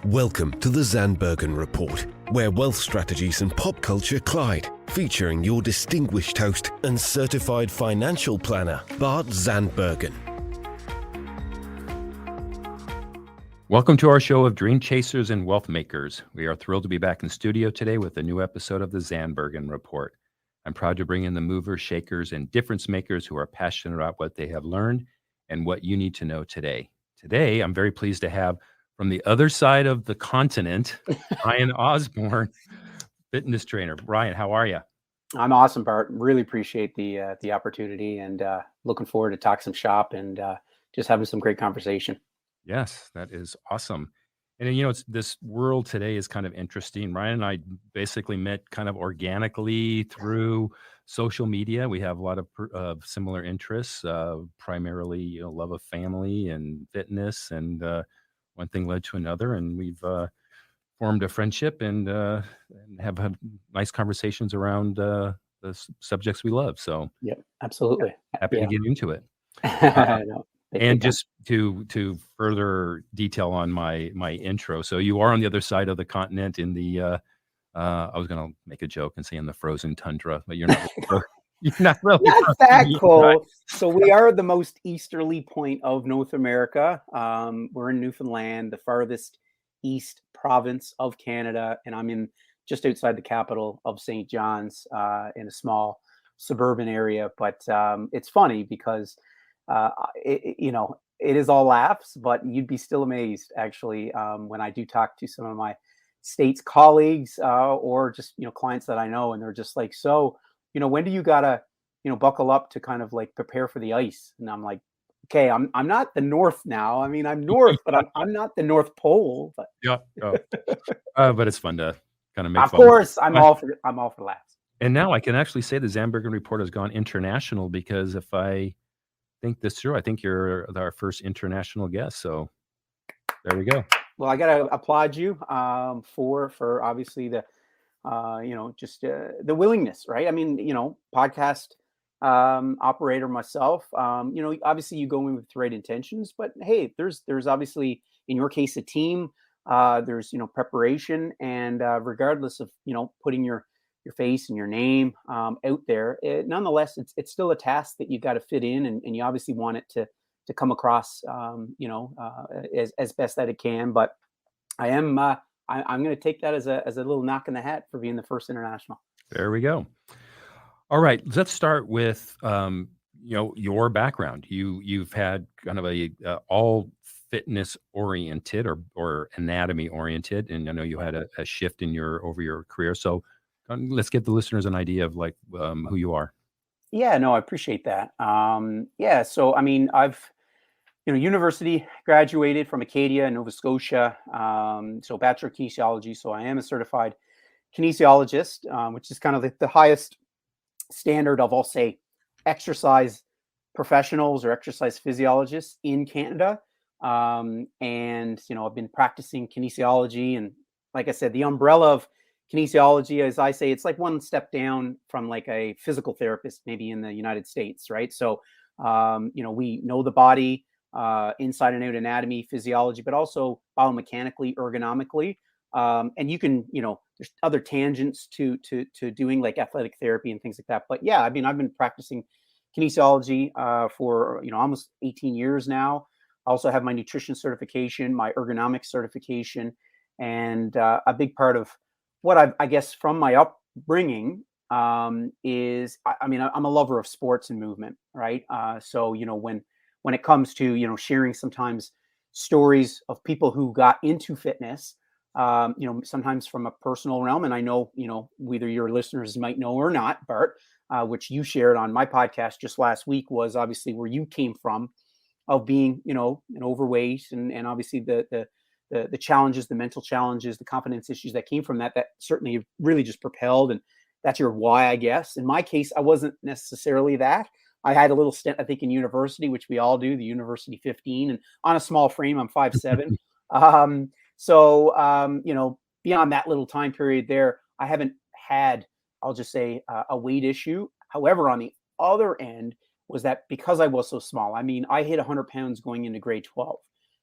Welcome to the Zandbergen Report, where wealth strategies and pop culture collide, featuring your distinguished host and certified financial planner, Bart Zandbergen. Welcome to our show of Dream Chasers and Wealth Makers. We are thrilled to be back in studio today with a new episode of the Zandbergen Report. I'm proud to bring in the movers, shakers, and difference makers who are passionate about what they have learned and what you need to know today. Today, I'm very pleased to have from the other side of the continent, Ryan Osborne, fitness trainer. Ryan, how are you? I'm awesome, Bart. Really appreciate the opportunity and looking forward to talk some shop and just having some great conversation. Yes, that is awesome. And this world today is kind of interesting. Ryan and I basically met kind of organically through social media. We have a lot of similar interests, primarily love of family and fitness, and one thing led to another, and we've formed a friendship and have had nice conversations around the subjects we love. So, yeah, absolutely. Happy to get into it. No, and just to further detail on my intro, so you are on the other side of the continent in the I was going to make a joke and say in the frozen tundra, but you're not. You're not really not that cold. Right? So we are the most easterly point of North America. We're in Newfoundland, the farthest east province of Canada, and I'm in just outside the capital of St. John's in a small suburban area. But it's funny because it is all laughs, but you'd be still amazed actually when I do talk to some of my States colleagues or just clients that I know, and they're just like, so when do you gotta buckle up to kind of like prepare for the ice? And I'm like, okay, I'm not the North now. I mean, I'm North, but I'm not the North Pole. But yeah, but it's fun to kind of make of fun. Course, I'm all for laughs. And now I can actually say the Zandbergen Report has gone international because if I think this through, I think you're our first international guest. So there we go. Well, I gotta applaud you for obviously the just the willingness, right? I mean, podcast operator myself. Obviously you go in with the right intentions, but hey, there's obviously in your case a team. There's preparation, and regardless of putting your face and your name out there, nonetheless, it's still a task that you got to fit in, and you obviously want it to come across, as best that it can. But I am, I'm going to take that as a little knock in the hat for being the first international. There we go. All right, let's start with your background. You've had kind of a all fitness oriented or anatomy oriented, and I know you had a shift in over your career. So let's give the listeners an idea of like who you are. Yeah, no, I appreciate that. So I mean, I've university graduated from Acadia in Nova Scotia. So Bachelor of Kinesiology. So I am a certified kinesiologist, which is kind of the highest standard of, I'll say, exercise professionals or exercise physiologists in Canada. And I've been practicing kinesiology, and like I said, the umbrella of kinesiology, as I say, it's like one step down from like a physical therapist, maybe in the United States, right? So, we know the body inside and out, anatomy, physiology, but also biomechanically, ergonomically. And you can, there's other tangents to doing like athletic therapy and things like that. But yeah, I mean, I've been practicing kinesiology for, almost 18 years now. I also have my nutrition certification, my ergonomics certification, and a big part of what I guess from my upbringing is, I mean, I'm a lover of sports and movement, right? So, when it comes to, sharing sometimes stories of people who got into fitness, sometimes from a personal realm. And I know, whether your listeners might know or not, Bart, which you shared on my podcast just last week, was obviously where you came from of being, an overweight and obviously the challenges, the mental challenges, the confidence issues that came from that certainly really just propelled. And that's your why, I guess. In my case, I wasn't necessarily that. I had a little stint, I think, in university, which we all do, the University 15. And on a small frame, I'm 5'7". Beyond that little time period there, I haven't had, I'll just say, a weight issue. However, on the other end was that because I was so small, I mean, I hit 100 pounds going into grade 12.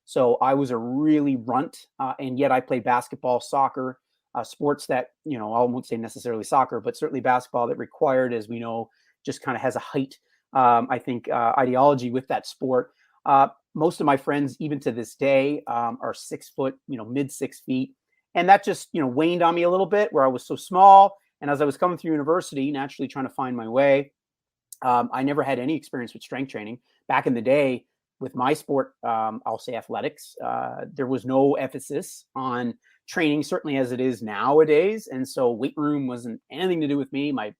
So I was a really runt, and yet I played basketball, soccer, sports that, I won't say necessarily soccer, but certainly basketball that required, as we know, just kind of has a height, I think, ideology with that sport. Most of my friends, even to this day, are 6 foot, mid 6 feet. And that just, waned on me a little bit where I was so small. And as I was coming through university, naturally trying to find my way, I never had any experience with strength training. Back in the day, with my sport, I'll say athletics, there was no emphasis on training, certainly as it is nowadays. And so weight room wasn't anything to do with me. My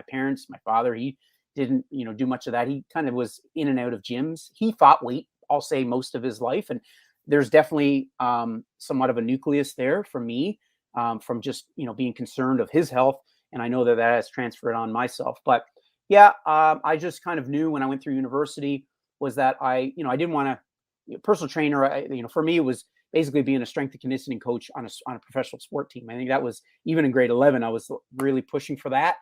parents, my father, he didn't, do much of that. He kind of was in and out of gyms. He fought weight, I'll say, most of his life. And there's definitely somewhat of a nucleus there for me, from just, being concerned of his health. And I know that that has transferred on myself. But yeah, I just kind of knew when I went through university was that I didn't want to personal trainer. For me, it was basically being a strength and conditioning coach on a professional sport team. I think that was, even in grade 11, I was really pushing for that.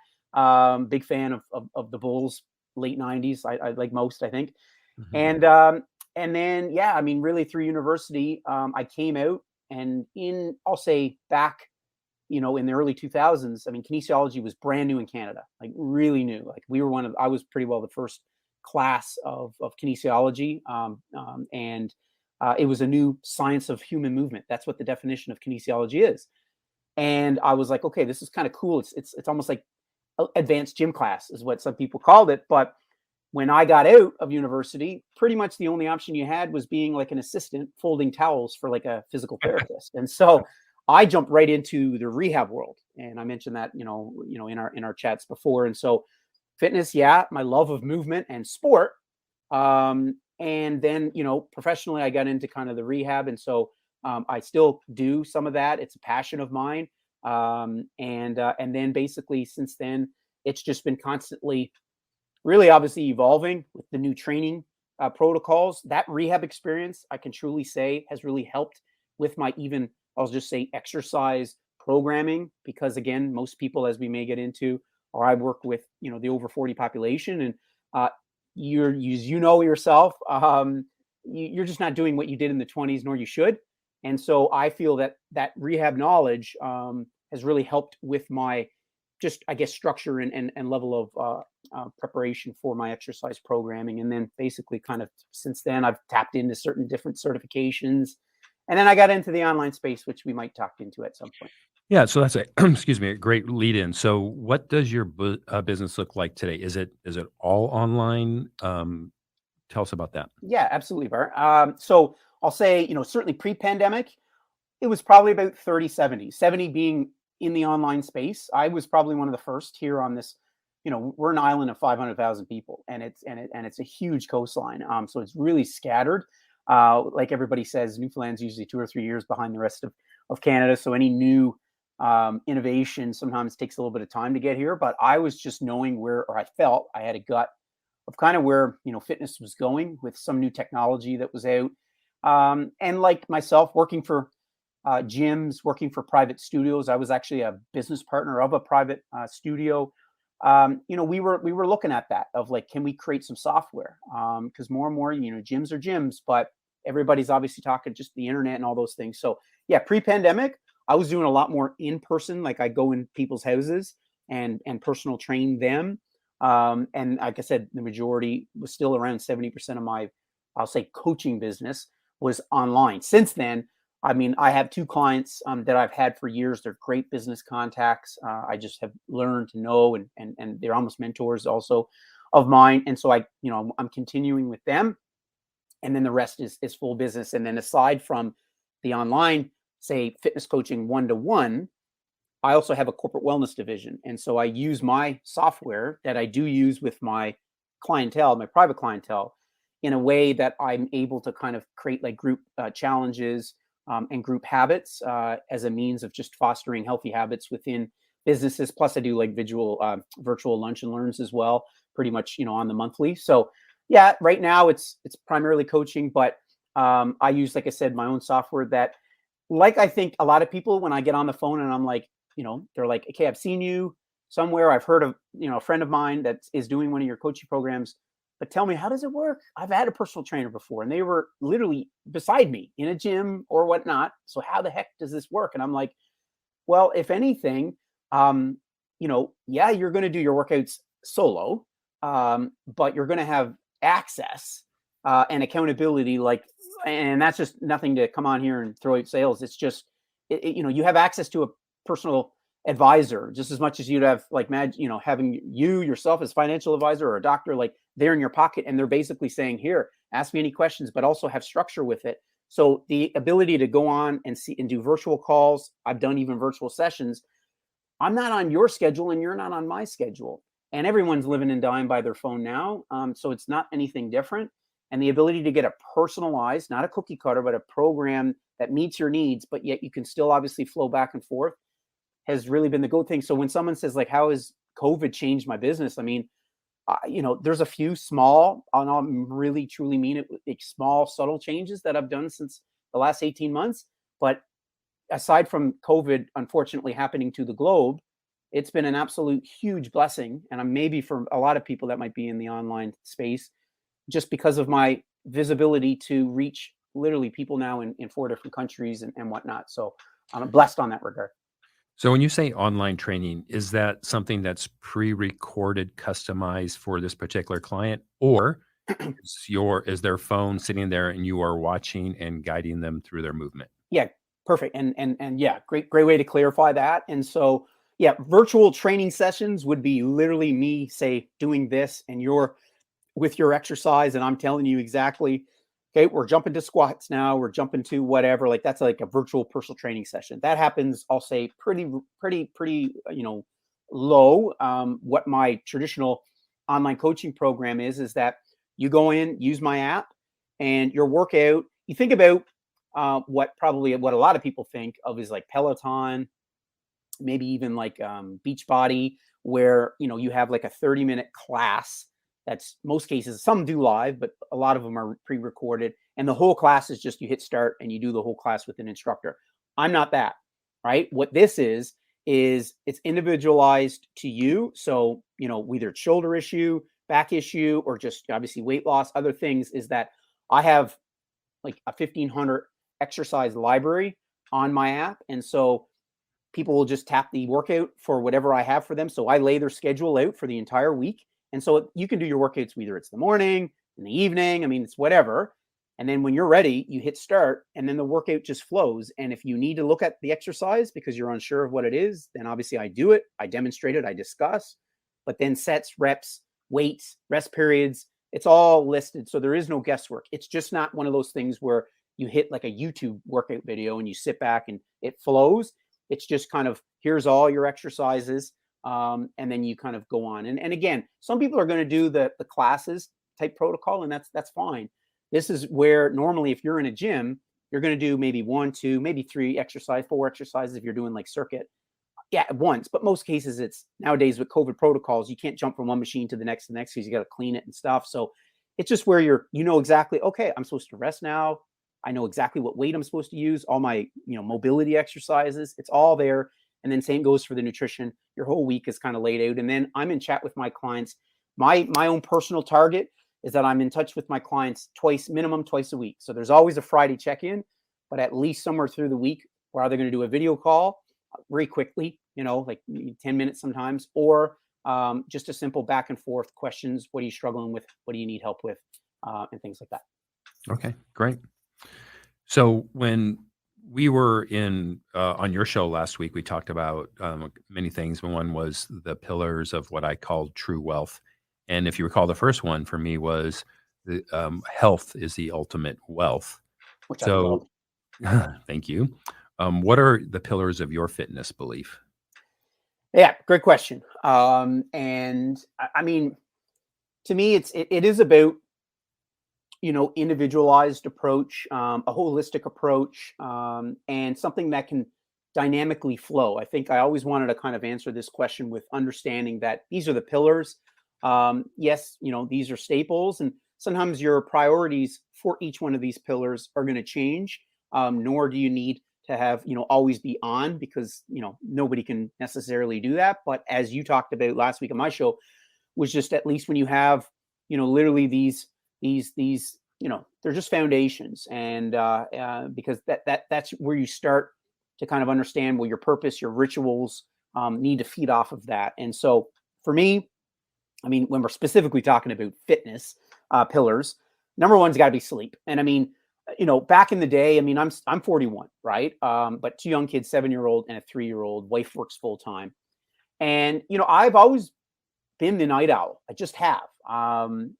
Big fan of the Bulls, late 90s. I like most, I think. Mhm. And then, yeah, I mean, really through university, I came out, and I'll say back, in the early 2000s, I mean, kinesiology was brand new in Canada, like really new. Like I was pretty well the first class of kinesiology. And it was a new science of human movement. That's what the definition of kinesiology is. And I was like, okay, this is kind of cool. It's almost like advanced gym class is what some people called it. But when I got out of university, pretty much the only option you had was being like an assistant folding towels for like a physical therapist. And so I jumped right into the rehab world. And I mentioned that, in our chats before. And so fitness, yeah, my love of movement and sport. And then, professionally, I got into kind of the rehab. And so I still do some of that. It's a passion of mine. And then basically since then, it's just been constantly really obviously evolving with the new training protocols. That rehab experience, I can truly say, has really helped with my even, I'll just say, exercise programming, because again, most people, as we may get into, or I work with, the over 40 population, and yourself, you're just not doing what you did in the 20s, nor you should. And so I feel that rehab knowledge has really helped with my, just, I guess, structure and level of preparation for my exercise programming. And then basically kind of since then, I've tapped into certain different certifications. And then I got into the online space, which we might talk into at some point. Yeah, so that's a excuse me, a great lead in. So what does your business look like today? Is it all online? Tell us about that. Yeah, absolutely, Bart. So I'll say, certainly pre-pandemic, it was probably about 30-70. 70 being in the online space. I was probably one of the first here on this. We're an island of 500,000 people, and it's a huge coastline. So it's really scattered. Like everybody says, Newfoundland's usually 2 or 3 years behind the rest of Canada. So any new innovation sometimes takes a little bit of time to get here. But I was just knowing where, or I felt I had a gut of kind of where, fitness was going with some new technology that was out. And like myself, working for gyms, working for private studios. I was actually a business partner of a private studio. We were looking at that of like, can we create some software? Because more and more, gyms are gyms, but everybody's obviously talking just the internet and all those things. So yeah, pre-pandemic, I was doing a lot more in person. Like I go in people's houses and personal train them. And like I said, the majority was still around 70% of my, I'll say, coaching business was online. Since then, I mean, I have 2 clients that I've had for years. They're great business contacts. I just have learned to know, and they're almost mentors also of mine. And so I'm continuing with them, and then the rest is full business. And then aside from the online, say, fitness coaching 1-to-1, I also have a corporate wellness division. And so I use my software that I do use with my clientele, my private clientele, in a way that I'm able to kind of create like group challenges and group habits as a means of just fostering healthy habits within businesses. Plus I do like virtual lunch and learns as well, pretty much, on the monthly. So yeah, right now it's primarily coaching, but I use, like I said, my own software that, like, I think a lot of people, when I get on the phone and I'm like, they're like, okay, I've seen you somewhere. I've heard of, a friend of mine that is doing one of your coaching programs. but tell me, how does it work? I've had a personal trainer before and they were literally beside me in a gym or whatnot. So how the heck does this work? And I'm like, well, if anything, yeah, you're going to do your workouts solo, but you're going to have access and accountability. And that's just nothing to come on here and throw out sales. It's just, you have access to a personal advisor just as much as you'd have having you yourself as financial advisor or a doctor, like they're in your pocket and they're basically saying, here, ask me any questions, but also have structure with it. So the ability to go on and see and do virtual calls, I've done even virtual sessions. I'm not on your schedule and you're not on my schedule. And everyone's living and dying by their phone now. So it's not anything different. And the ability to get a personalized, not a cookie cutter, but a program that meets your needs, but yet you can still obviously flow back and forth has really been the good thing. So when someone says like, how has COVID changed my business? I mean, there's a few small, and I'll really truly mean it, like small, subtle changes that I've done since the last 18 months. But aside from COVID, unfortunately, happening to the globe, it's been an absolute huge blessing. And maybe for a lot of people that might be in the online space, just because of my visibility to reach literally people now in 4 different countries and whatnot. So I'm blessed on that regard. So when you say online training, is that something that's pre-recorded, customized for this particular client, or is their phone sitting there and you are watching and guiding them through their movement? Yeah, perfect. And yeah, great way to clarify that. And so, yeah, virtual training sessions would be literally me, say, doing this and you're with your exercise and I'm telling you exactly, okay, we're jumping to squats now, we're jumping to whatever, like that's like a virtual personal training session. That happens, I'll say pretty, low. What my traditional online coaching program is that you go in, use my app and your workout, you think about what a lot of people think of is like Peloton, maybe even like Beachbody, where, you have like a 30-minute class. That's most cases, some do live, but a lot of them are pre-recorded. And the whole class is just you hit start and you do the whole class with an instructor. I'm not that, right? What this is it's individualized to you. So, whether it's shoulder issue, back issue, or just obviously weight loss, other things, is that I have like a 1,500 exercise library on my app. And so people will just tap the workout for whatever I have for them. So I lay their schedule out for the entire week. And so you can do your workouts, whether it's the morning, in the evening, I mean, it's whatever. And then when you're ready, you hit start and then the workout just flows. And if you need to look at the exercise because you're unsure of what it is, then obviously I do it, I demonstrate it, I discuss, but then sets, reps, weights, rest periods, it's all listed. So there is no guesswork. It's just not one of those things where you hit like a YouTube workout video and you sit back and it flows. It's just kind of, here's all your exercises. And then you kind of go on. And again, some people are going to do the classes type protocol, and that's fine. This is where normally if you're in a gym, you're going to do maybe 1, 2, maybe 3 exercise, 4 exercises if you're doing like circuit. Yeah, at once. But most cases it's nowadays with COVID protocols, you can't jump from one machine to the next because you got to clean it and stuff. So it's just where you know exactly, okay, I'm supposed to rest now. I know exactly what weight I'm supposed to use, all my, mobility exercises, it's all there. And then same goes for the nutrition. Your whole week is kind of laid out. And then I'm in chat with my clients. My own personal target is that I'm in touch with my clients minimum twice a week. So there's always a Friday check-in, but at least somewhere through the week, we're either going to do a video call very quickly, like 10 minutes sometimes, or just a simple back and forth questions. What are you struggling with? What do you need help with? And things like that. Okay, great. So when we were on your show last week, we talked about many things. One was the pillars of what I called true wealth. And if you recall, the first one for me was the health is the ultimate wealth. Which I love. Thank you. What are the pillars of your fitness belief? Yeah, great question. And I mean, to me, it is about, individualized approach, a holistic approach, and something that can dynamically flow. I think I always wanted to kind of answer this question with understanding that these are the pillars. Yes, these are staples, and sometimes your priorities for each one of these pillars are going to change. Nor do you need to have, always be on, because, nobody can necessarily do that. But as you talked about last week on my show, was just at least when you have literally these, they're just foundations. And because that's where you start to kind of understand, well, your purpose, your rituals need to feed off of that. And so for me, I mean, when we're specifically talking about fitness pillars, number one's got to be sleep. And I mean, back in the day, I mean, I'm 41, right? But 2 young kids, 7-year-old and a 3-year-old. Wife works full time, and I've always been the night owl. I just have. And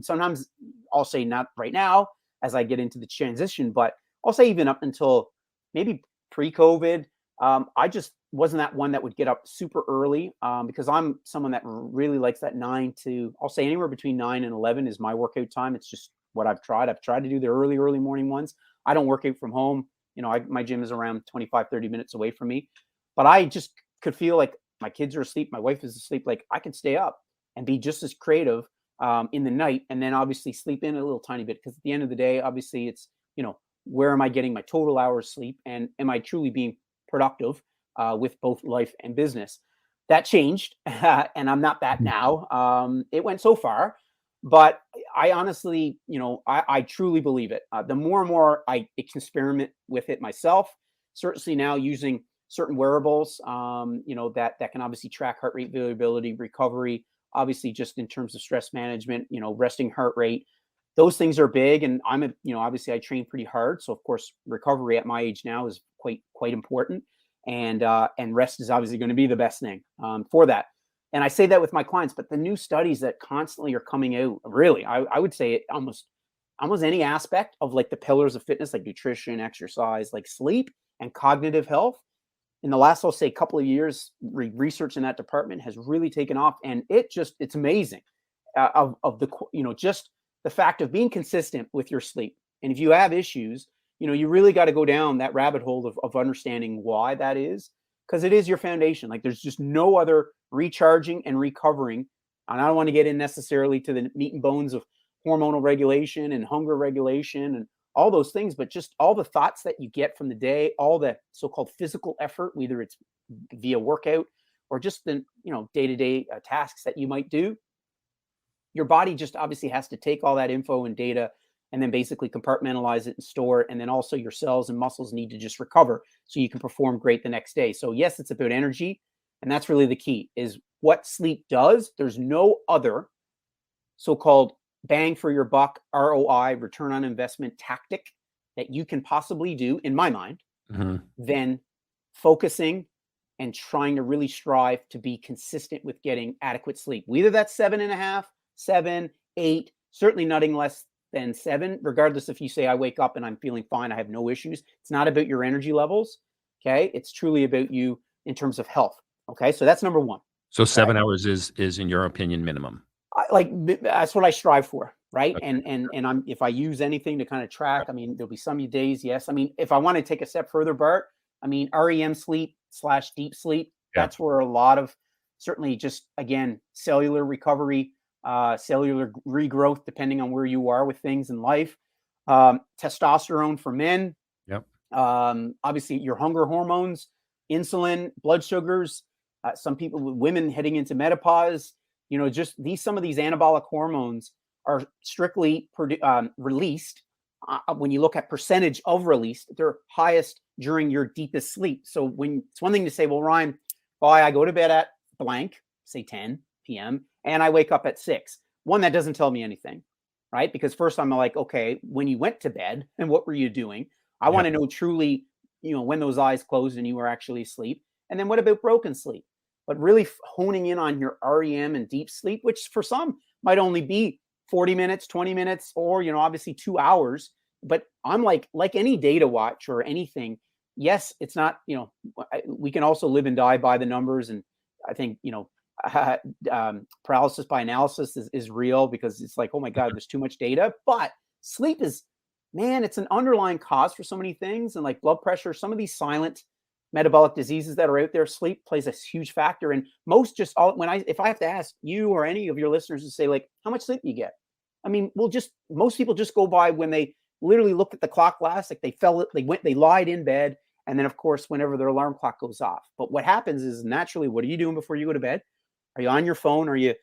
sometimes I'll say not right now as I get into the transition, but I'll say even up until maybe pre-COVID, I just wasn't that one that would get up super early because I'm someone that really likes that 9 to, I'll say anywhere between 9 and 11 is my workout time. It's just what I've tried. I've tried to do the early morning ones. I don't work out from home. My gym is around 25, 30 minutes away from me, but I just could feel like my kids are asleep. My wife is asleep. Like I could stay up and be just as creative in the night, and then obviously sleep in a little tiny bit. Because at the end of the day, obviously it's, where am I getting my total hours sleep, and am I truly being productive with both life and business? That changed, and I'm not that now. It went so far, but I honestly, I truly believe it. The more and more I experiment with it myself, certainly now using certain wearables, that can obviously track heart rate variability, recovery, obviously just in terms of stress management, resting heart rate. Those things are big, and obviously I train pretty hard. So of course, recovery at my age now is quite important. And rest is obviously going to be the best thing for that. And I say that with my clients, but the new studies that constantly are coming out, really, I would say it almost any aspect of like the pillars of fitness, like nutrition, exercise, like sleep and cognitive health. In the last, I'll say, couple of years, research in that department has really taken off, and it's amazing of the, just the fact of being consistent with your sleep. And if you have issues, you really got to go down that rabbit hole of understanding why that is, because it is your foundation. Like there's just no other recharging and recovering. And I don't want to get in necessarily to the meat and bones of hormonal regulation and hunger regulation and all those things, but just all the thoughts that you get from the day, all the so-called physical effort, whether it's via workout or just the, day-to-day tasks that you might do. Your body just obviously has to take all that info and data and then basically compartmentalize it and store it. And then also your cells and muscles need to just recover so you can perform great the next day. So yes, it's about energy. And that's really the key, is what sleep does. There's no other so-called bang for your buck, ROI, return on investment tactic that you can possibly do, in my mind, than focusing and trying to really strive to be consistent with getting adequate sleep. Whether that's 7.5, 7, 8, certainly nothing less than 7, regardless if you say I wake up and I'm feeling fine, I have no issues. It's not about your energy levels. Okay. It's truly about you in terms of health. Okay. So that's number one. So 7 hours is in your opinion minimum. That's what I strive for. Right. Okay. And I'm, if I use anything to kind of track, I mean, there'll be some days. Yes. I mean, if I want to take a step further, Bart, I mean, REM sleep / deep sleep, that's where a lot of certainly just, again, cellular recovery, cellular regrowth, depending on where you are with things in life, testosterone for men, obviously your hunger hormones, insulin, blood sugars, some people, women heading into menopause, just some of these anabolic hormones are strictly released. When you look at percentage of release, they're highest during your deepest sleep. So when it's one thing to say, well, Ryan, I go to bed at blank, say 10 p.m. and I wake up at 6. One, that doesn't tell me anything, right? Because first I'm like, okay, when you went to bed and what were you doing? I want to know truly, when those eyes closed and you were actually asleep. And then what about broken sleep? But really honing in on your REM and deep sleep, which for some might only be 40 minutes, 20 minutes, or, obviously 2 hours. But I'm like any data watch or anything. Yes, it's not, we can also live and die by the numbers. And I think, paralysis by analysis is real, because it's like, oh my God, there's too much data. But sleep is, man, it's an underlying cause for so many things. And like blood pressure, some of these silent metabolic diseases that are out there, sleep plays a huge factor. And most if I have to ask you or any of your listeners to say, like, how much sleep do you get? I mean, most people just go by when they literally looked at the clock last, like they lied in bed. And then of course, whenever their alarm clock goes off. But what happens is naturally, what are you doing before you go to bed? Are you on your phone? Are you,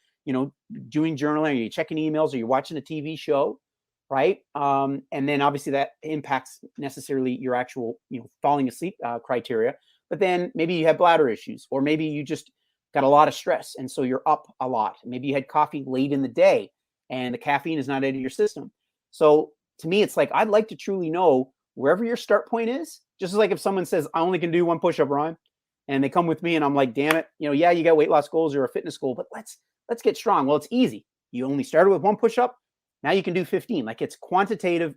doing journaling, are you checking emails, are you watching a TV show, right? And then obviously that impacts necessarily your actual, falling asleep criteria. But then maybe you have bladder issues, or maybe you just got a lot of stress, and so you're up a lot. Maybe you had coffee late in the day, and the caffeine is not out of your system. So to me, it's like, I'd like to truly know wherever your start point is. Just like if someone says, I only can do one push-up, Ryan, and they come with me and I'm like, damn it, yeah, you got weight loss goals or a fitness goal, but let's get strong. Well, it's easy. You only started with one push-up. Now you can do 15. Like, it's quantitative,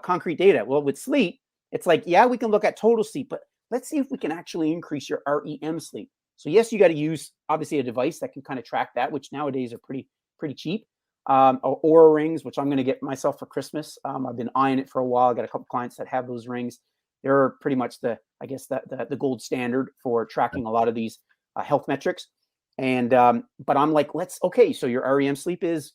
concrete data. Well, with sleep, it's like, yeah, we can look at total sleep, but let's see if we can actually increase your REM sleep. So yes, you got to use obviously a device that can kind of track that, which nowadays are pretty cheap. Aura rings, which I'm going to get myself for Christmas. I've been eyeing it for a while. I got a couple clients that have those rings. They're pretty much the gold standard for tracking a lot of these health metrics. And but I'm like, so your REM sleep is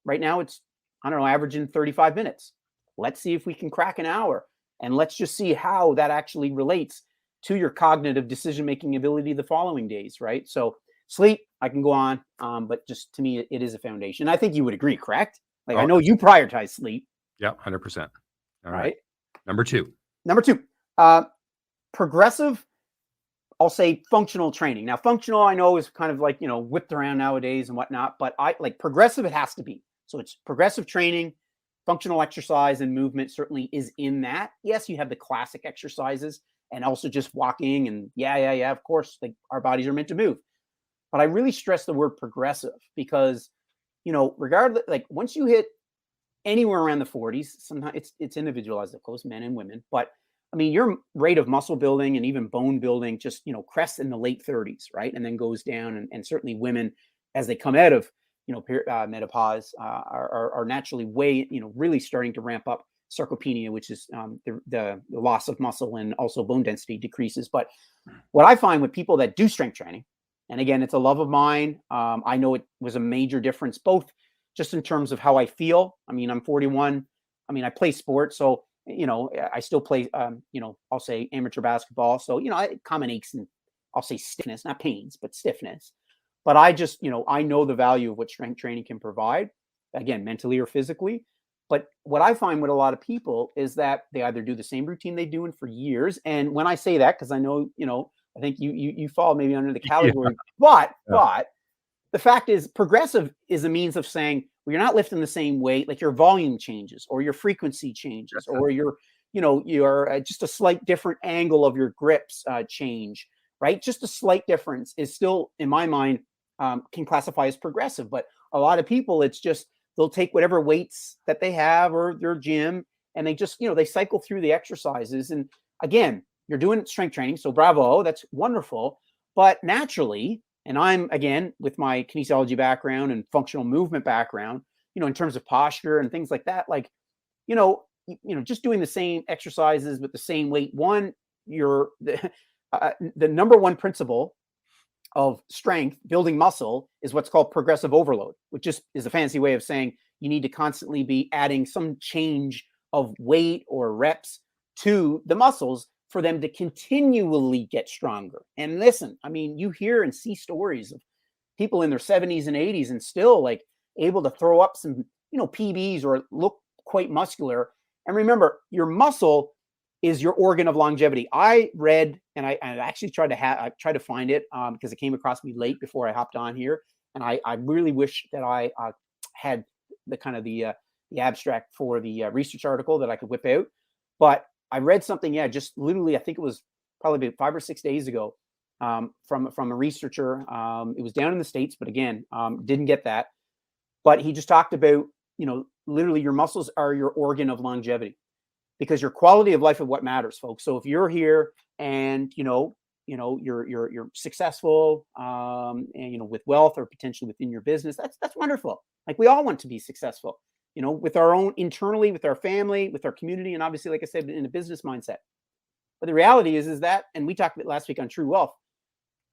right now, it's, I don't know, averaging 35 minutes. Let's see if we can crack an hour, and let's just see how that actually relates to your cognitive decision-making ability the following days, right? So sleep, I can go on, but just to me, it is a foundation. I think you would agree, correct? Like, I know you prioritize sleep. Yeah, 100%. All right. Number two, progressive, I'll say functional training. Now, functional, I know, is kind of like, whipped around nowadays and whatnot, but I like progressive, it has to be. So it's progressive training, functional exercise and movement certainly is in that. Yes, you have the classic exercises and also just walking and yeah, of course, like our bodies are meant to move. But I really stress the word progressive because, regardless, like once you hit anywhere around the 40s, sometimes it's individualized, of course, men and women, but I mean, your rate of muscle building and even bone building just, crests in the late 30s, right? And then goes down. And certainly women, as they come out of, menopause, are naturally really starting to ramp up sarcopenia, which is the loss of muscle, and also bone density decreases. But what I find with people that do strength training, and again, it's a love of mine. I know it was a major difference, both just in terms of how I feel. I mean, I'm 41. I mean, I play sports. So, I still play, I'll say amateur basketball. So, common aches and I'll say stiffness, not pains, but stiffness. But I just, I know the value of what strength training can provide, again, mentally or physically. But what I find with a lot of people is that they either do the same routine they've doing for years. And when I say that, because I know, I think you fall maybe under the category, but the fact is, progressive is a means of saying, well, you're not lifting the same weight, like your volume changes or your frequency changes, or your, you're just a slight different angle of your grips change, right? Just a slight difference is still, in my mind, can classify as progressive. But a lot of people, it's just, they'll take whatever weights that they have or their gym, and they just, they cycle through the exercises. And again, you're doing strength training. So bravo, that's wonderful. But naturally, and I'm, again, with my kinesiology background and functional movement background, in terms of posture and things like that, like, just doing the same exercises with the same weight. One, the number one principle of strength, building muscle, is what's called progressive overload, which just is a fancy way of saying you need to constantly be adding some change of weight or reps to the muscles for them to continually get stronger. And listen, I mean, you hear and see stories of people in their 70s and 80s and still like able to throw up some, PBs or look quite muscular. And remember, your muscle is your organ of longevity. I read, and I actually tried to find it because it came across me late before I hopped on here. And I really wish that I had the kind of the abstract for the research article that I could whip out. But I read something, just literally, I think it was probably about 5 or 6 days ago, from a researcher. It was down in the States, but again, didn't get that. But he just talked about, literally your muscles are your organ of longevity, because your quality of life is what matters, folks. So if you're here and, you're successful, and, with wealth or potentially within your business, that's wonderful. Like, we all want to be successful, with our own internally, with our family, with our community, and obviously, like I said, in a business mindset. But the reality is that, and we talked about last week on True Wealth,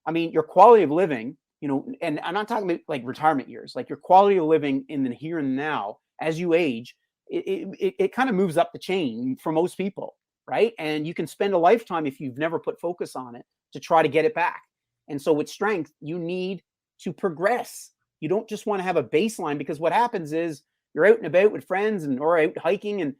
I mean, your quality of living, and I'm not talking about like retirement years, like your quality of living in the here and now as you age, it kind of moves up the chain for most people, right? And you can spend a lifetime, if you've never put focus on it, to try to get it back. And so with strength, you need to progress You don't just want to have a baseline, because what happens is you're out and about with friends or out hiking, and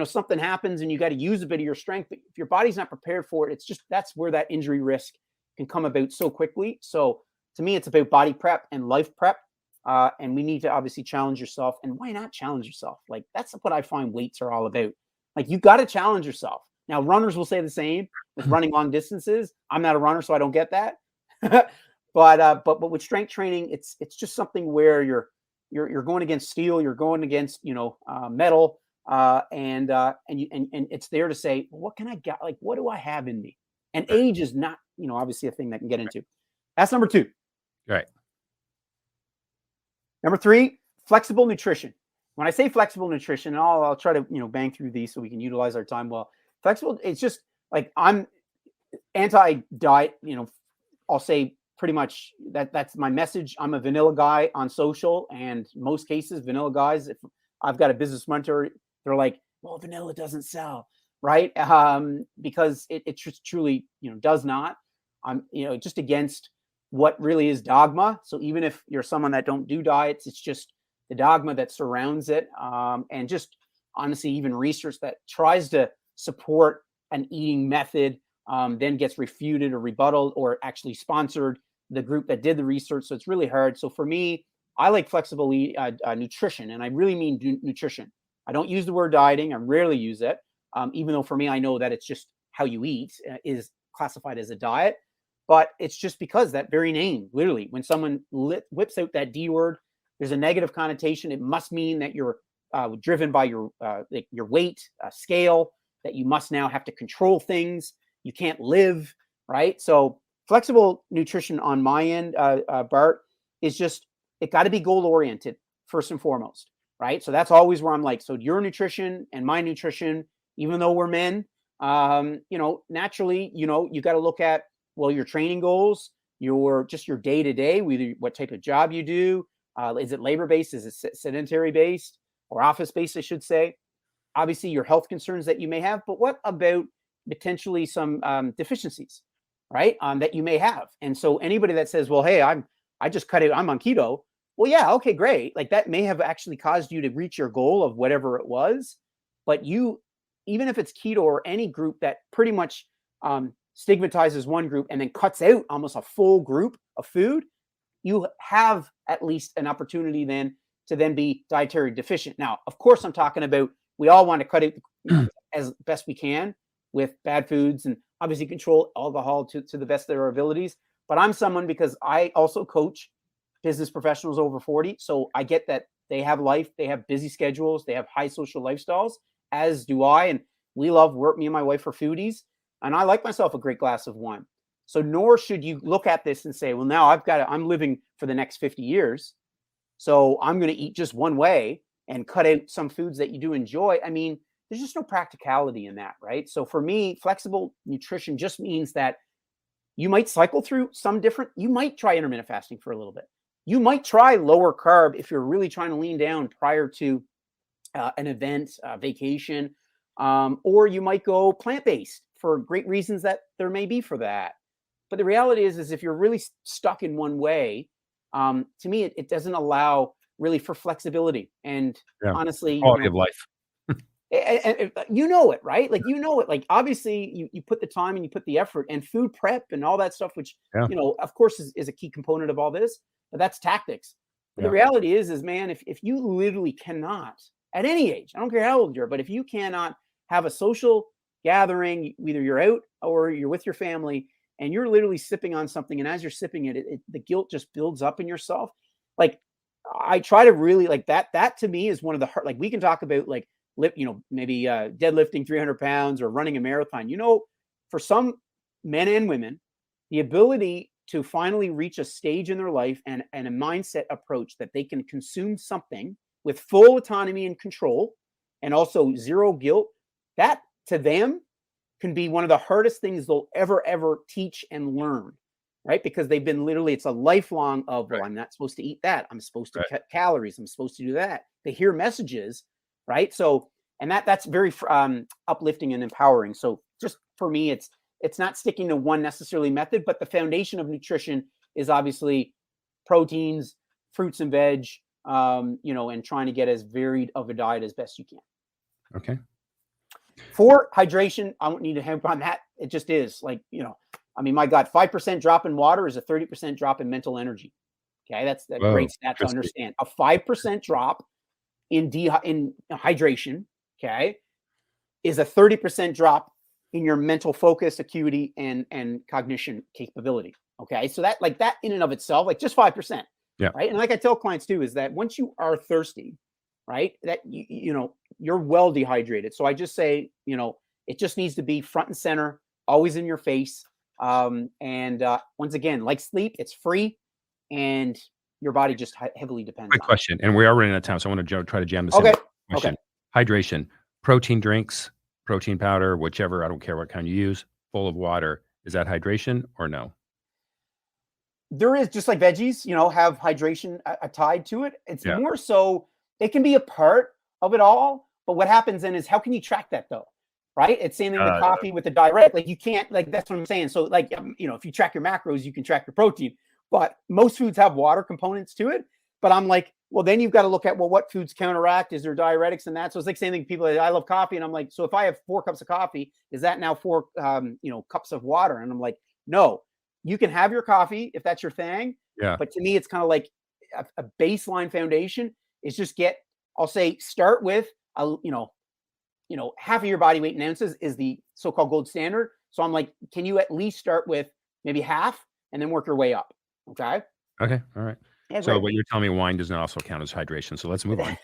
something happens and you got to use a bit of your strength. But if your body's not prepared for it, that's where that injury risk can come about so quickly. So to me, it's about body prep and life prep. And we need to obviously challenge yourself. And why not challenge yourself? Like, that's what I find weights are all about. Like, you got to challenge yourself. Now, runners will say the same with running long distances. I'm not a runner, so I don't get that. But with strength training, it's just something where you're going against steel, you're going against metal, and it's there to say, well, what can I get? Like, what do I have in me? And age is not obviously a thing that can get into. That's number 2. Right. Number 3, flexible nutrition. When I say flexible nutrition, and I'll try to bang through these so we can utilize our time well. Flexible, it's just like, I'm anti-diet. I'll say pretty much that's my message. I'm a vanilla guy on social, and most cases, vanilla guys, if I've got a business mentor, they're like, well, vanilla doesn't sell, right? Because it just truly does not. I'm just against what really is dogma. So even if you're someone that don't do diets, it's just the dogma that surrounds it, and just honestly, even research that tries to support an eating method then gets refuted or rebutted or actually sponsored the group that did the research. So it's really hard. So for me, I like flexible nutrition, and I really mean nutrition. I don't use the word dieting. I rarely use it, even though for me, I know that it's just how you eat is classified as a diet. But it's just because that very name, literally, when someone whips out that D word, there's a negative connotation. It must mean that you're driven by your weight scale, that you must now have to control things. You can't live, right? So flexible nutrition on my end, Bart, is just, it got to be goal oriented first and foremost, right? So that's always where I'm like, so your nutrition and my nutrition, even though we're men, naturally, you got to look at, well, your training goals, your day to day, whether what type of job you do. Is it labor based? Is it sedentary based or office based, I should say? Obviously, your health concerns that you may have, but what about potentially some deficiencies, right? That you may have. And so anybody that says, well, hey, I just cut it, I'm on keto. Well, yeah, okay, great. Like, that may have actually caused you to reach your goal of whatever it was. But even if it's keto or any group that pretty much stigmatizes one group and then cuts out almost a full group of food, you have at least an opportunity then to then be dietary deficient. Now, of course, I'm talking about, we all want to cut it as best we can with bad foods and obviously control alcohol to the best of their abilities. But I'm someone, because I also coach business professionals over 40. So I get that they have life, they have busy schedules, they have high social lifestyles, as do I. And we love work. Me and my wife are foodies, and I like myself a great glass of wine. So nor should you look at this and say, well, now I'm living for the next 50 years. So I'm going to eat just one way and cut out some foods that you do enjoy. I mean, there's just no practicality in that, right? So for me, flexible nutrition just means that you might cycle through you might try intermittent fasting for a little bit. You might try lower carb if you're really trying to lean down prior to an event, vacation, or you might go plant-based for great reasons that there may be for that. But the reality is if you're really stuck in one way, to me, it doesn't allow really for flexibility. And honestly, quality of life. and you know it, right? Like, like, obviously you put the time and you put the effort and food prep and all that stuff, which, of course is a key component of all this, but that's tactics. But the reality is man, if you literally cannot at any age, I don't care how old you are, but if you cannot have a social gathering, either you're out or you're with your family, and you're literally sipping on something, and as you're sipping it, the guilt just builds up in yourself. Like, I try to really, like, that to me is one of the hard, like, we can talk about like maybe deadlifting 300 pounds or running a marathon. For some men and women, the ability to finally reach a stage in their life and a mindset approach that they can consume something with full autonomy and control, and also zero guilt, that to them can be one of the hardest things they'll ever teach and learn, right? Because they've been literally, it's a lifelong of, well, I'm not supposed to eat that. I'm supposed to cut calories. I'm supposed to do that. They hear messages, right? So, and that's very uplifting and empowering. So just for me, it's not sticking to one necessarily method, but the foundation of nutrition is obviously proteins, fruits and veg, and trying to get as varied of a diet as best you can. Okay. For hydration, I don't need to hamper on that. It just is my God, 5% drop in water is a 30% drop in mental energy. Okay, that's a great stat to understand. A 5% drop in hydration, okay, is a 30% drop in your mental focus, acuity, and cognition capability. Okay, so that in and of itself, just 5%. Yeah. Right. And like I tell clients too, is that once you are thirsty, right, that you're well dehydrated. So I just say, it just needs to be front and center, always in your face. And once again, like sleep, it's free, and your body just heavily depends Quick on question, and we are running out of time, so I want to try to jam this it. in. Okay. Question. Hydration, protein drinks, protein powder, whichever, I don't care what kind you use, full of water. Is that hydration or no? There is, just like veggies, have hydration tied to it. It's Yeah. more so it can be a part of it all. But what happens then is, how can you track that though? Right? It's same thing with coffee with the diuretic. You can't, that's what I'm saying. So if you track your macros, you can track your protein. But most foods have water components to it. But I'm like, well, then you've got to look at, what foods counteract? Is there diuretics in that? So it's like same thing. People I love coffee, and I'm like, so if I have 4 cups of coffee, is that now 4 cups of water? And I'm like, no. You can have your coffee if that's your thing. Yeah. But to me, it's kind of like a baseline foundation is just start with half of your body weight in ounces is the so-called gold standard. So I'm like, can you at least start with maybe half and then work your way up? Okay. Okay. All right. Yeah, so, great. but you're telling me wine does not also count as hydration. So let's move on.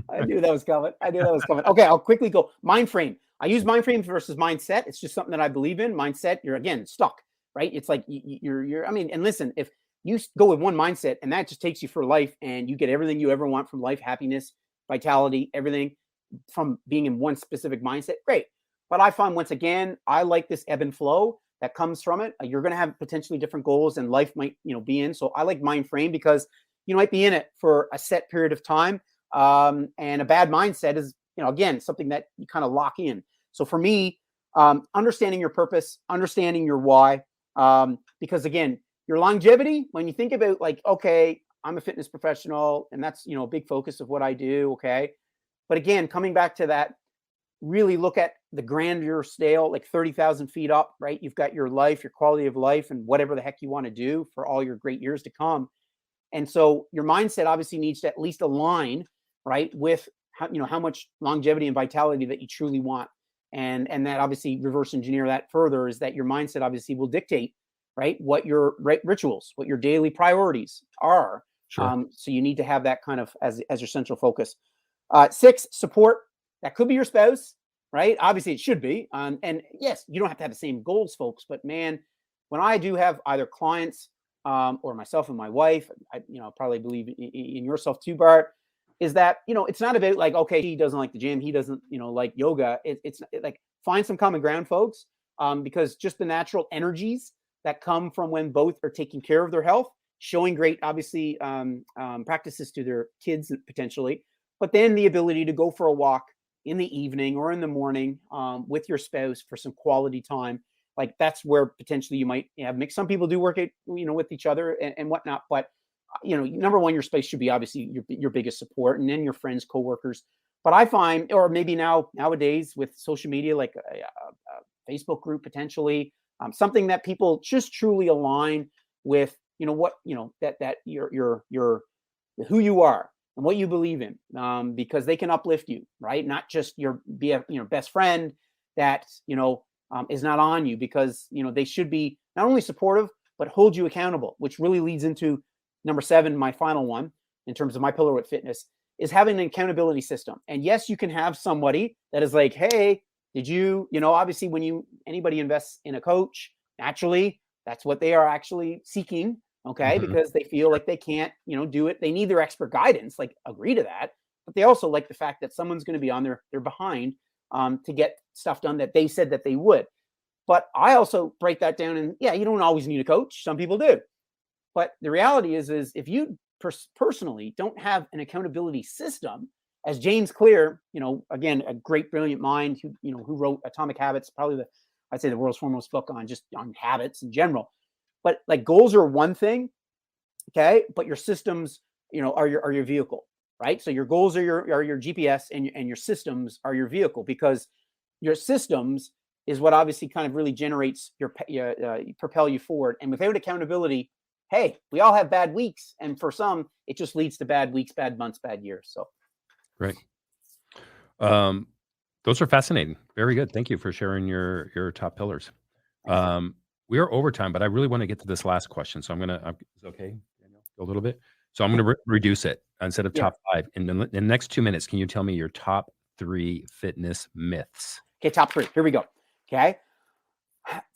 I knew that was coming. Okay, I'll quickly go. Mind frame. I use mind frame versus mindset. It's just something that I believe in. Mindset, you're again stuck, right? It's like you're. And listen, if you go with one mindset and that just takes you for life, and you get everything you ever want from life, happiness, vitality, everything from being in one specific mindset, great. But I find, once again, I like this ebb and flow that comes from it. You're going to have potentially different goals, and life might be in. So I like mind frame because you might be in it for a set period of time. And a bad mindset is, again, something that you kind of lock in. So for me, understanding your purpose, understanding your why, because again, your longevity, when you think about okay, I'm a fitness professional and that's, a big focus of what I do. Okay. But again, coming back to that, really look at the grandeur scale, 30,000 feet up, right? You've got your life, your quality of life, and whatever the heck you want to do for all your great years to come. And so your mindset obviously needs to at least align, right, with how much longevity and vitality that you truly want. And that obviously reverse engineer that further is that your mindset obviously will dictate, right, what your rituals, what your daily priorities are. Sure. So you need to have that kind of as your central focus. 6, support. That could be your spouse, right? Obviously it should be. And yes, you don't have to have the same goals, folks, but man, when I do have either clients or myself and my wife, I probably believe in yourself too, Bart, is that, it's not about okay, he doesn't like the gym, he doesn't, like yoga. It's like, find some common ground, folks, because just the natural energies that come from when both are taking care of their health, showing great, obviously, practices to their kids potentially, but then the ability to go for a walk in the evening or in the morning with your spouse for some quality time. That's where potentially you might have mixed. Some people do work it, with each other and whatnot. But, number one, your space should be obviously your biggest support, and then your friends, coworkers. But I find, or maybe nowadays with social media, like a Facebook group potentially, something that people just truly align with, that you're who you are and what you believe in, because they can uplift you, right? Not just your best friend that is not on you, because they should be not only supportive but hold you accountable, which really leads into number 7, my final one in terms of my pillar with fitness, is having an accountability system. And yes, you can have somebody that is like, hey, did you obviously when anybody invests in a coach, naturally that's what they are actually seeking. Okay. Mm-hmm. Because they feel like they can't, do it. They need their expert guidance, agree to that. But they also like the fact that someone's going to be on their behind to get stuff done that they said that they would. But I also break that down, and yeah, you don't always need a coach. Some people do. But the reality is if you personally don't have an accountability system, as James Clear, again, a great, brilliant mind who wrote Atomic Habits, probably I'd say the world's foremost book on habits in general. But goals are one thing. Okay. But your systems, are your vehicle, right? So your goals are your GPS, and your systems are your vehicle, because your systems is what obviously kind of really generates propel you forward. And without accountability, hey, we all have bad weeks. And for some, it just leads to bad weeks, bad months, bad years. So. Right. Those are fascinating. Very good. Thank you for sharing your top pillars. We are over time, but I really want to get to this last question. So is it okay, Daniel? A little bit. So I'm going to reduce it instead of Yeah. top 5. In the next 2 minutes, can you tell me your top 3 fitness myths? Okay, top 3. Here we go. Okay.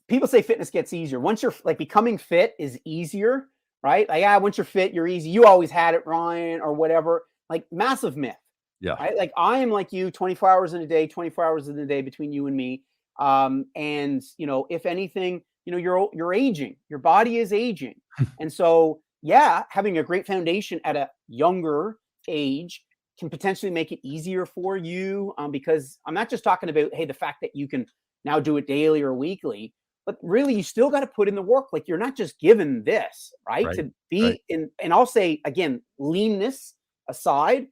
People say fitness gets easier. Once you're becoming fit is easier, right? Like, once you're fit, you're easy. You always had it, Ryan, or whatever. Like, massive myth. Yeah. Right? Like, I am like you, 24 hours in a day, 24 hours in a day between you and me. And if anything, you're aging. Your body is aging. And so, yeah, having a great foundation at a younger age can potentially make it easier for you, because I'm not just talking about, hey, the fact that you can now do it daily or weekly, but really you still got to put in the work. Like, you're not just given this, right? To be in, and I'll say again, leanness aside,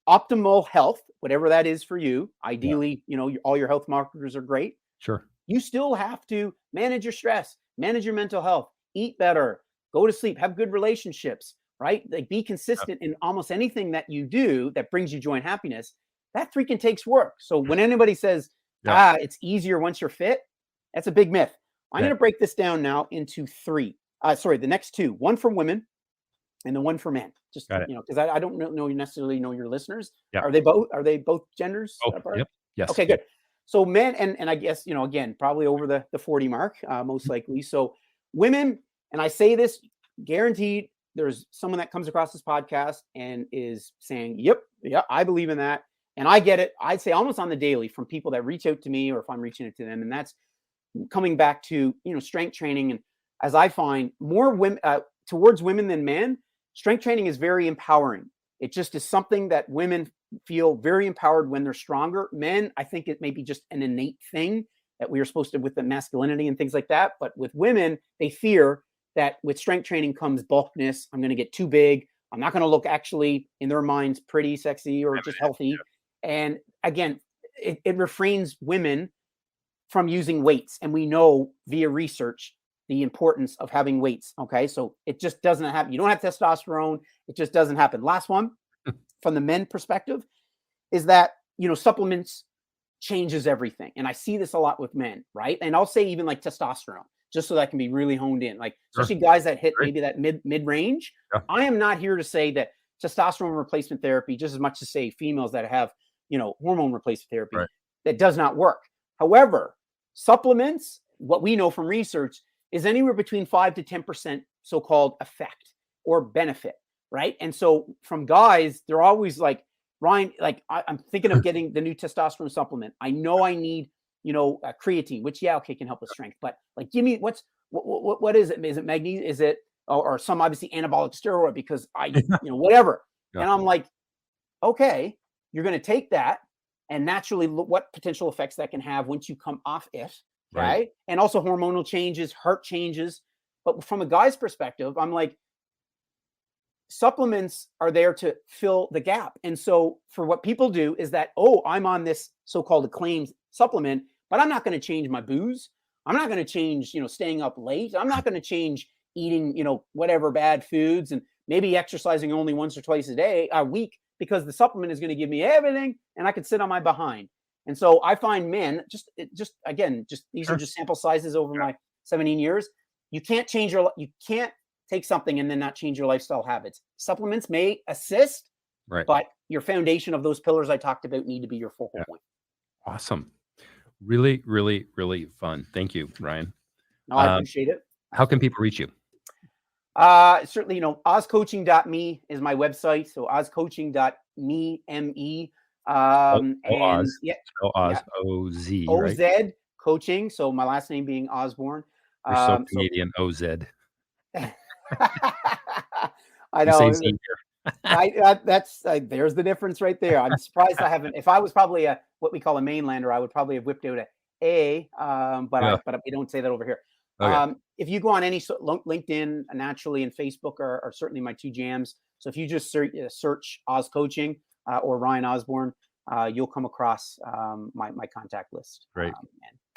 optimal health, whatever that is for you, ideally, all your health markers are great. Sure. You still have to manage your stress, manage your mental health, eat better, go to sleep, have good relationships, right? Like, be consistent in almost anything that you do that brings you joy and happiness. That freaking takes work. So when anybody says, it's easier once you're fit, that's a big myth. I'm going to break this down now into 3. The next 2, one for women and the one for men. Just, because I don't necessarily know your listeners. Yeah. Are they both genders? Oh, yep. Yes. Okay, good. So men, and I guess, again, probably over the 40 mark, most likely. So women, and I say this guaranteed, there's someone that comes across this podcast and is saying, yep, I believe in that. And I get it. I'd say almost on the daily from people that reach out to me, or if I'm reaching out to them. And that's coming back to, strength training. And as I find more women towards women than men, strength training is very empowering. It just is something that women feel very empowered when they're stronger. Men, I think it may be just an innate thing that we are supposed to, with the masculinity and things like that. But with women, they fear that with strength training comes bulkness. I'm going to get too big. I'm not going to look, actually, in their minds, pretty, sexy, or just healthy. Yeah. And again, it refrains women from using weights. And we know via research the importance of having weights. Okay. So it just doesn't happen. You don't have testosterone. It just doesn't happen. Last one from the men perspective is that, supplements changes everything. And I see this a lot with men, right? And I'll say even like testosterone, just so that can be really honed in, like especially guys that hit maybe that mid range. Yeah. I am not here to say that testosterone replacement therapy, just as much to say females that have, hormone replacement therapy, that does not work. However, supplements, what we know from research, is anywhere between 5 to 10% so-called effect or benefit, right? And so from guys, they're always like, Ryan, like I'm thinking of getting the new testosterone supplement. I know I need, creatine, which can help with strength, but like, give me what is it? Is it magnesium? Is it or some obviously anabolic steroid because whatever. Yeah. And I'm like, okay, you're going to take that and naturally look what potential effects that can have once you come off it. Right. And also hormonal changes, heart changes. But from a guy's perspective, I'm like, supplements are there to fill the gap. And so for what people do is that, I'm on this so-called acclaimed supplement, but I'm not going to change my booze. I'm not going to change, staying up late. I'm not going to change eating, whatever bad foods and maybe exercising only once or twice a week, because the supplement is going to give me everything and I can sit on my behind. And so I find men, just these are just sample sizes over my 17 years. You can't take something and then not change your lifestyle habits. Supplements may assist, but your foundation of those pillars I talked about need to be your focal point. Awesome. Really, really, really fun. Thank you, Ryan. No, I appreciate it. How can people reach you? Certainly, ozcoaching.me is my website. So ozcoaching.me, M-E. Oz, O-Z, OZ coaching. So my last name being Osborne. You're so Canadian, OZ. I know. There's the difference right there. I'm surprised I haven't. If I was probably what we call a mainlander, I would probably have whipped out a, but we don't say that over here. Okay. If you go on any LinkedIn, naturally, and Facebook are certainly my two jams. So if you just search Oz Coaching or Ryan Osborne, you'll come across my contact list. Great. And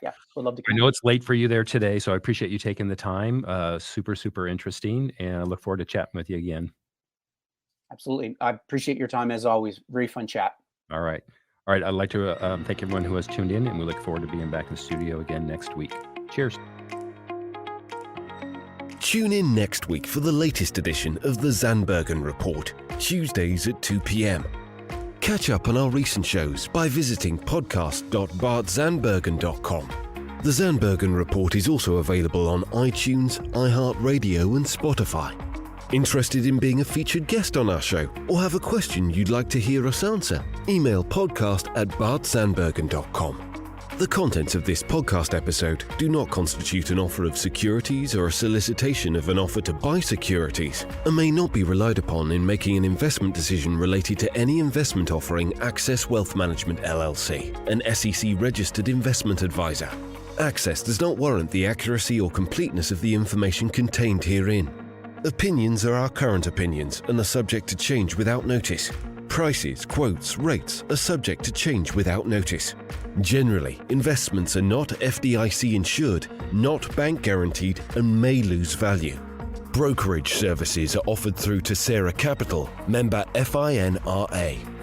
yeah, would love to I connect. know it's late for you there today, so I appreciate you taking the time. Super, super interesting, and I look forward to chatting with you again. Absolutely. I appreciate your time as always. Very fun chat. All right. All right. I'd like to thank everyone who has tuned in, and we look forward to being back in the studio again next week. Cheers. Tune in next week for the latest edition of the Zandbergen Report, Tuesdays at 2 p.m. Catch up on our recent shows by visiting podcast.bartzandbergen.com. The Zandbergen Report is also available on iTunes, iHeartRadio, and Spotify. Interested in being a featured guest on our show or have a question you'd like to hear us answer? Email podcast@bartzandbergen.com. The contents of this podcast episode do not constitute an offer of securities or a solicitation of an offer to buy securities and may not be relied upon in making an investment decision related to any investment offering Access Wealth Management LLC, an SEC-registered investment advisor. Access does not warrant the accuracy or completeness of the information contained herein. Opinions are our current opinions and are subject to change without notice. Prices, quotes, rates are subject to change without notice. Generally, investments are not FDIC insured, not bank guaranteed, and may lose value. Brokerage services are offered through Tessera Capital, member FINRA.